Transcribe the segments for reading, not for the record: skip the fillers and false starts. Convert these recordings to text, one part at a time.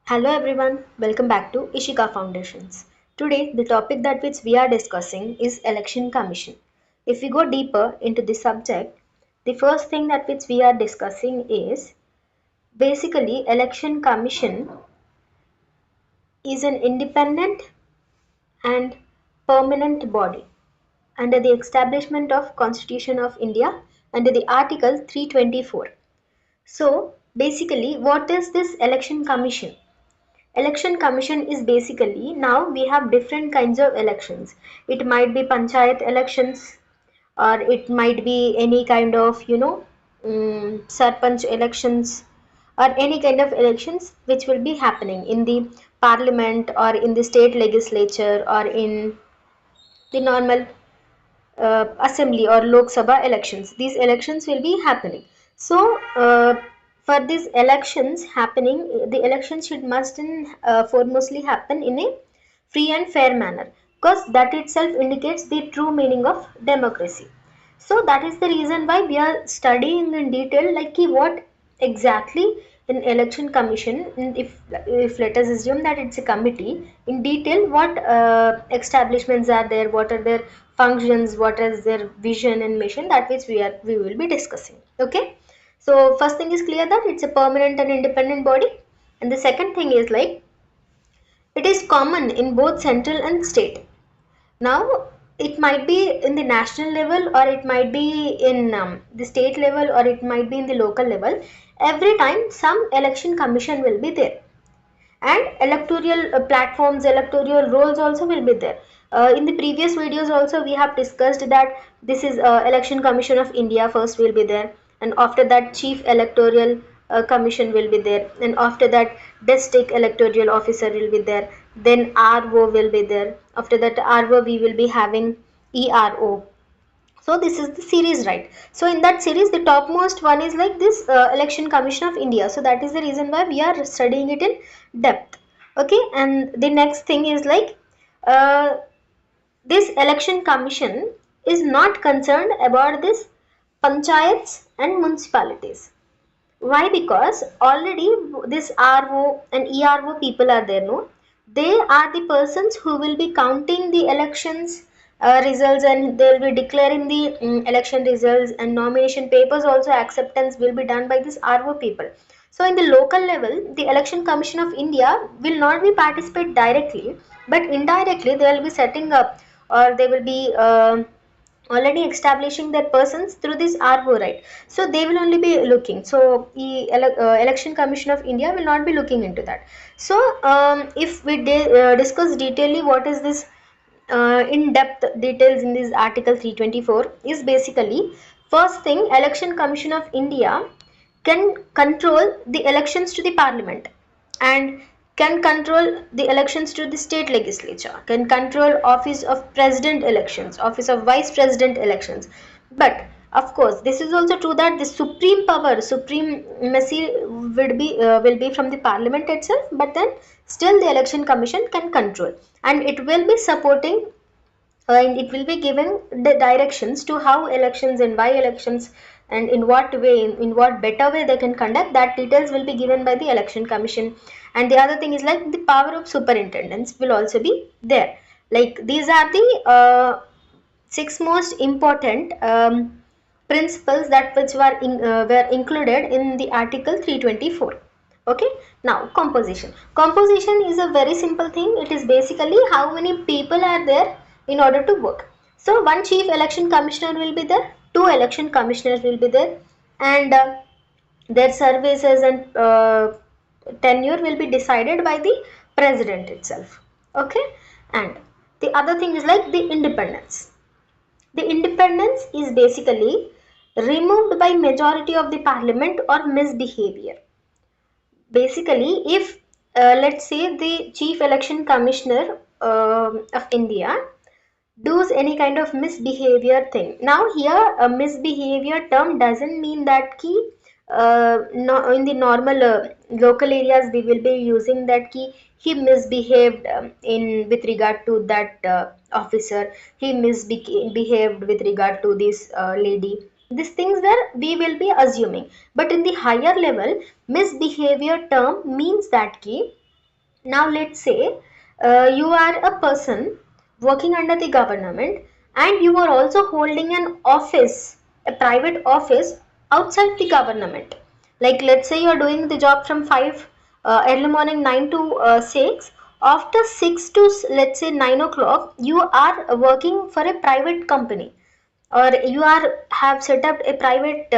Hello everyone, welcome back to Ishika Foundations. Today the topic that which we are discussing is election commission. If we go deeper into the subject, the first thing that which we are discussing is basically election commission is an independent and permanent body under the establishment of Constitution of India under the Article 324. So basically what is this election commission? Election commission is basically now we have different kinds of elections. It might be panchayat elections, or it might be any kind of sarpanch elections, or any kind of elections which will be happening in the parliament or in the state legislature or in the normal assembly or Lok Sabha elections. These elections will be happening. So, for these elections happening, the elections should must foremostly happen in a free and fair manner, because that itself indicates the true meaning of democracy. So that is the reason why we are studying in detail like what exactly in election commission, if let us assume that it's a committee, in detail what establishments are there, what are their functions, what is their vision and mission, that which we will be discussing. Okay, so first thing is clear that it's a permanent and independent body, and the second thing is like it is common in both central and state. Now, it might be in the national level, or it might be in the state level, or it might be in the local level. Every time some election commission will be there, and electoral platforms, electoral roles also will be there. In the previous videos also we have discussed that this is election commission of India first will be there, and after that chief electoral commission will be there, and after that district electoral officer will be there, then RO will be there, after that RO we will be having ERO. So this is the series, right? So in that series the topmost one is like this election commission of India, so that is the reason why we are studying it in depth. Okay, and the next thing is like uh, this election commission is not concerned about this panchayats and municipalities. Why? Because already this RO and ERO people are there, no? They are the persons who will be counting the elections results, and they will be declaring the election results, and nomination papers also acceptance will be done by this RO people. So in the local level, the Election Commission of India will not be participate directly, but indirectly they will be setting up, or they will be already establishing their persons through this RO, right? So they will only be looking. So the Election Commission of India will not be looking into that. So if we discuss detailedly what is this in-depth details in this Article 324 is basically, first thing, Election Commission of India can control the elections to the parliament, and can control the elections to the state legislature, can control office of president elections, office of vice president elections. But of course this is also true that the supreme power, supremacy will be from the parliament itself, but then still the election commission can control, and it will be supporting, and it will be given the directions to how elections and why elections, and in what way, in what better way they can conduct, that details will be given by the election commission. And the other thing is like the power of superintendence will also be there. Like these are the six most important principles that which were included in the Article 324. Okay, now composition is a very simple thing. It is basically how many people are there in order to work. So one chief election commissioner will be there, two election commissioners will be there, and their services and tenure will be decided by the president itself. Okay, and the other thing is like the independence. The independence is basically removed by majority of the parliament or misbehavior. Basically, if let's say the chief election commissioner of India does any kind of misbehavior thing. Now here a misbehavior term doesn't mean that key no, in the normal local areas we will be using that key he misbehaved in with regard to that officer, he misbehaved with regard to this lady. These things where we will be assuming, but in the higher level misbehavior term means that key Now let's say you are a person working under the government, and you are also holding an office, a private office outside the government. Like let's say you are doing the job from 5 early morning 9 to 6. After 6 to let's say 9 o'clock, you are working for a private company, or you are have set up a private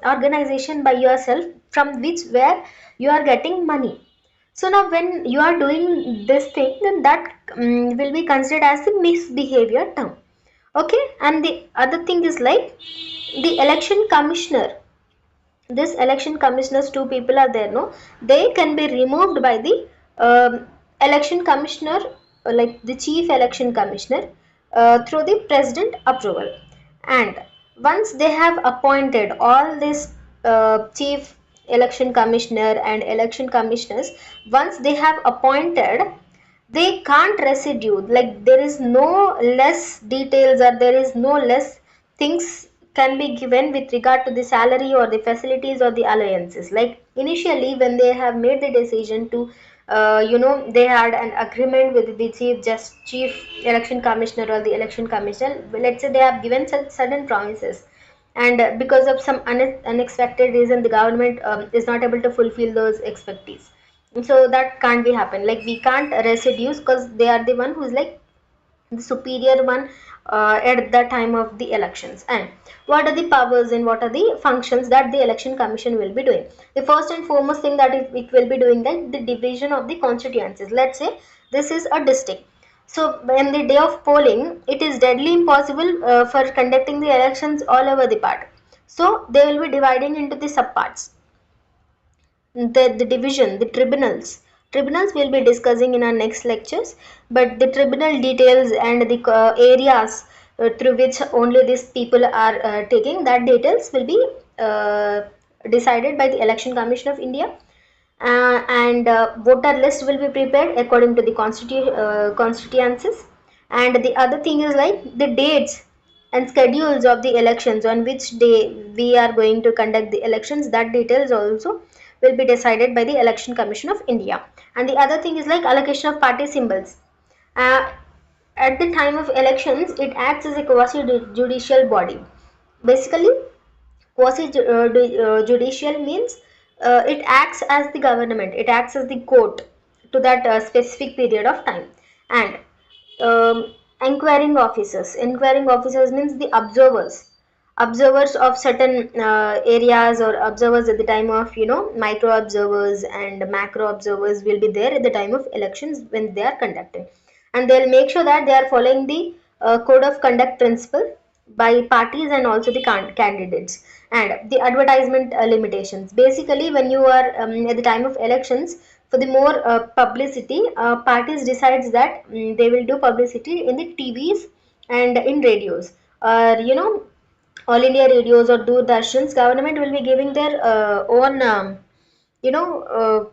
organization by yourself, from which where you are getting money. So now when you are doing this thing, then that will be considered as the misbehavior term. Okay, and the other thing is like the election commissioner. This election commissioners, two people are there, no, they can be removed by the election commissioner, like the chief election commissioner, through the president approval. And once they have appointed all this chief election commissioner and election commissioners, once they have appointed, they can't residue, like there is no less details, or there is no less things can be given with regard to the salary or the facilities or the allowances. Like initially when they have made the decision to they had an agreement with the chief election commissioner or the election commission, let's say they have given such sudden promises, and because of some unexpected reason the government is not able to fulfill those expectations. So that can't be happen, like we can't reduce, because they are the one who's like the superior one at the time of the elections. And what are the powers and what are the functions that the election commission will be doing? The first and foremost thing that it will be doing, that the division of the constituencies. Let's say this is a district, so when the day of polling, it is deadly impossible for conducting the elections all over the part. So they will be dividing into the subparts, the division, the tribunals. Tribunals we'll be discussing in our next lectures, but the tribunal details and the areas through which only these people are taking, that details will be uh, decided by the Election Commission of India. And voter list will be prepared according to the constituencies. And the other thing is like the dates and schedules of the elections, on which day we are going to conduct the elections, that details also will be decided by the Election Commission of India. And the other thing is like allocation of party symbols. uh, at the time of elections, it acts as a quasi judicial body. Basically, quasi judicial means it acts as the government, it acts as the court to that specific period of time. And inquiring officers means the observers of certain areas, or observers at the time of micro observers and macro observers will be there at the time of elections when they are conducting. And they'll make sure that they are following the code of conduct principle by parties and also the candidates. And the advertisement limitations, basically when you are at the time of elections, for the more publicity, parties decides that they will do publicity in the TVs and in radios, or all India radios or Doordarshan's. Government will be giving their own you know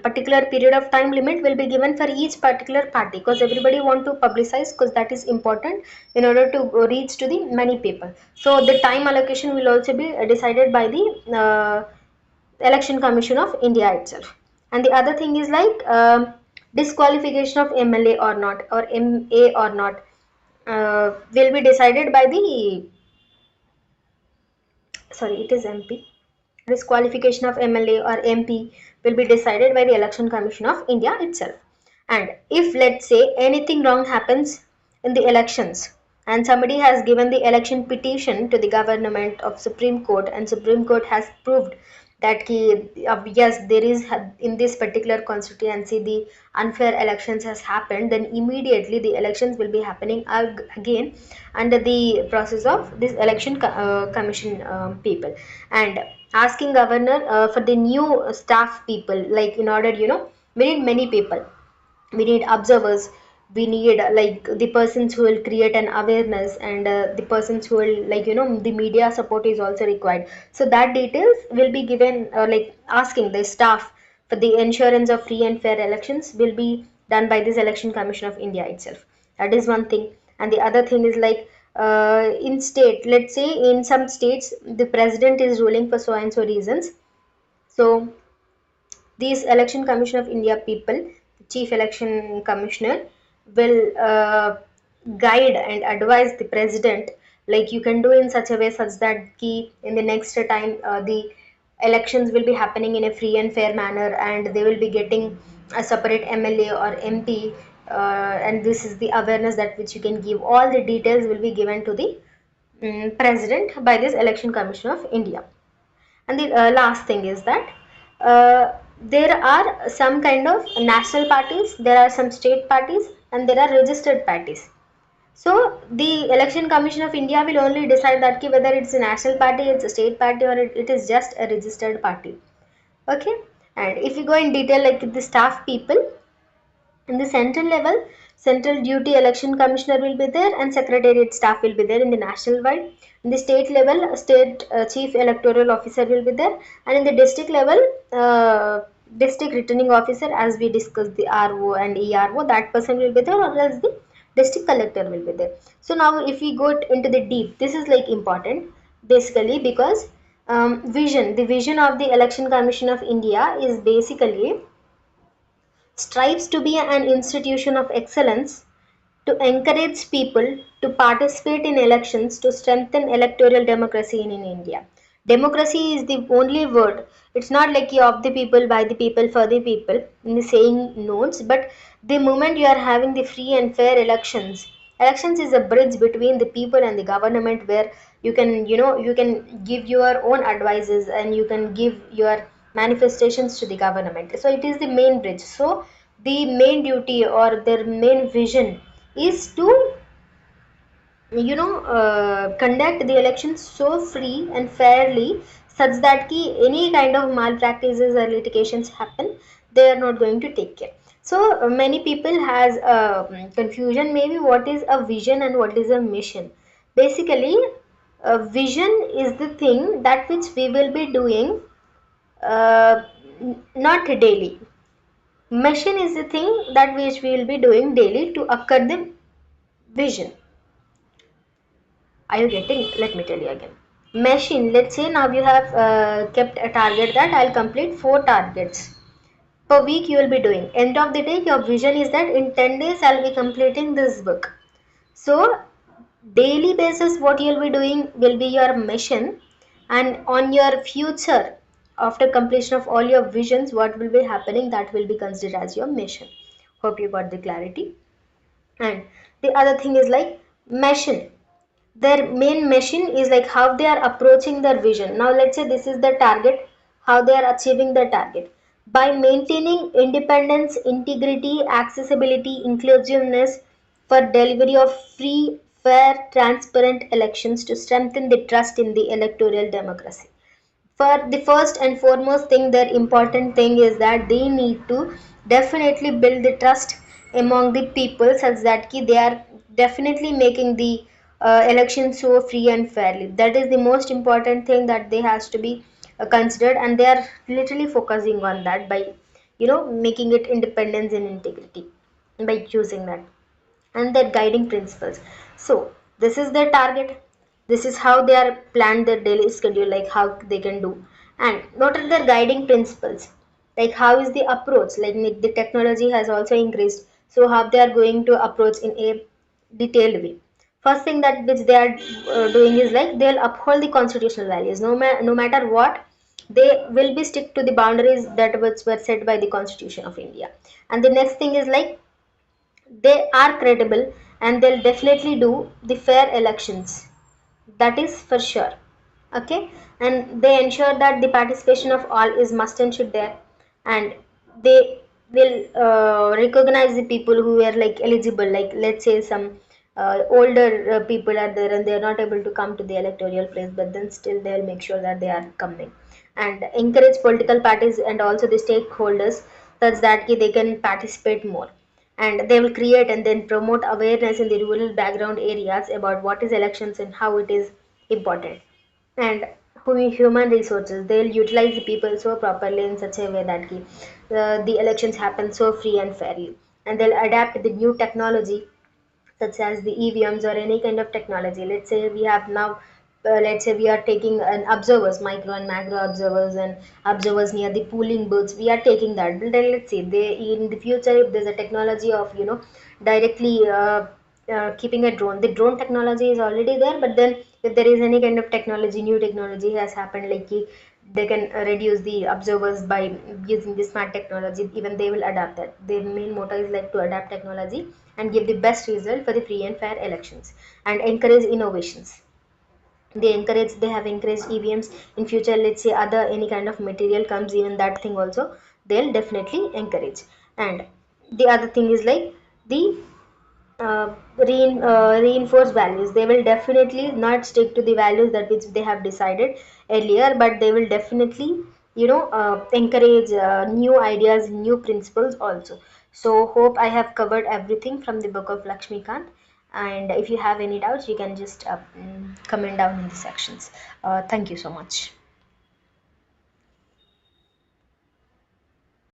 particular period of time limit will be given for each particular party, because everybody want to publicize, because that is important in order to reach to the many people. So the time allocation will also be decided by the Election Commission of India itself. And the other thing is like disqualification of MLA or not, or MA or not, will be decided by the, sorry, it is MP. Disqualification of MLA or MP will be decided by the Election Commission of India itself. And if let's say anything wrong happens in the elections, and somebody has given the election petition to the government of Supreme Court, and Supreme Court has proved that yes, there is in this particular constituency the unfair elections has happened, then immediately the elections will be happening again under the process of this election commission people. And asking governor for the new staff people, like in order, we need many people, we need observers, we need like the persons who will create an awareness, and the persons who will, like the media support is also required. So that details will be given, like asking the staff for the insurance of free and fair elections will be done by this Election Commission of India itself. That is one thing. And the other thing is like in state, let's say in some states the president is ruling for so and so reasons. So these Election Commission of India people, chief election commissioner will guide and advise the president, like you can do in such a way such that key in the next time the elections will be happening in a free and fair manner, and they will be getting a separate MLA or MP, and this is the awareness that which you can give. All the details will be given to the president by this election commission of India. And the last thing is that there are some kind of national parties, there are some state parties, and there are registered parties. So the Election Commission of India will only decide that whether it's a national party, it's a state party, or it is just a registered party. Okay. And if you go in detail, like the staff people, in the central level, central duty election commissioner will be there and secretariat staff will be there in the national wide. In the state level, state chief electoral officer will be there, and in the district level, district returning officer, as we discussed the RO and ERO, that person will be there, or else the district collector will be there. So now if we go into the deep, this is like important basically because the vision of the Election Commission of India is basically strives to be an institution of excellence to encourage people to participate in elections to strengthen electoral democracy in India. Democracy is the only word. It's not like you of the people, by the people, for the people in the saying notes, but the moment you are having the free and fair elections, elections is a bridge between the people and the government where you can give your own advices and you can give your manifestations to the government. So it is the main bridge. So the main duty or their main vision is to conduct the elections so free and fairly such that any kind of malpractices or litigations happen, they are not going to take care. So many people has confusion maybe what is a vision and what is a mission. Basically a vision is the thing that which we will be doing uh, not daily. Mission is the thing that which we will be doing daily to occur the vision. Are you getting? Let me tell you again. Machine, let's say now you have kept a target that I'll complete 4 targets per week you will be doing. End of the day, your vision is that in 10 days I'll be completing this book. So, daily basis, what you'll be doing will be your mission, and on your future, after completion of all your visions, what will be happening, that will be considered as your mission. Hope you got the clarity. And the other thing is like mission, their main mission is like how they are approaching their vision. Now let's say this is the target, how they are achieving the target by maintaining independence, integrity, accessibility, inclusiveness for delivery of free, fair, transparent elections to strengthen the trust in the electoral democracy. For the first and foremost thing, their important thing is that they need to definitely build the trust among the people such that they are definitely making the election so free and fairly. That is the most important thing that they has to be considered, and they are literally focusing on that by making it independence and integrity by choosing that, and their guiding principles. So this is their target. This is how they are planned their daily schedule, like how they can do. And what are their guiding principles? Like how is the approach? Like the technology has also increased. So how they are going to approach in a detailed way. First thing that which they are doing is like they'll uphold the constitutional values. No matter what, they will be stick to the boundaries that were set by the Constitution of India. And the next thing is like they are credible and they'll definitely do the fair elections, that is for sure. Okay. And they ensure that the participation of all is must and should there, and they will recognize the people who are like eligible, like let's say some older people are there and they are not able to come to the electoral place, but then still they will make sure that they are coming, and encourage political parties and also the stakeholders such that they can participate more. And they will create and then promote awareness in the rural background areas about what is elections and how it is important. And human resources, they'll utilize the people so properly in such a way that the elections happen so free and fairly, and they'll adapt the new technology such as the EVMs or any kind of technology. Let's say we have now let's say we are taking an observers, micro and macro observers, and observers near the pooling booths, we are taking that. But then let's see, they in the future, if there's a technology of directly keeping a drone, the drone technology is already there, but then if there is any kind of technology, new technology has happened, like they can reduce the observers by using the smart technology, even they will adapt that. Their main motto is like to adapt technology and give the best result for the free and fair elections and encourage innovations. They have encouraged EVMs. In future, let's say other any kind of material comes, even that thing also they'll definitely encourage. And the other thing is like the reinforce values. They will definitely not stick to the values that which they have decided earlier, but they will definitely encourage new ideas, new principles also. So hope I have covered everything from the book of Lakshmikant. And if you have any doubts, you can just comment down in the sections. Thank you so much.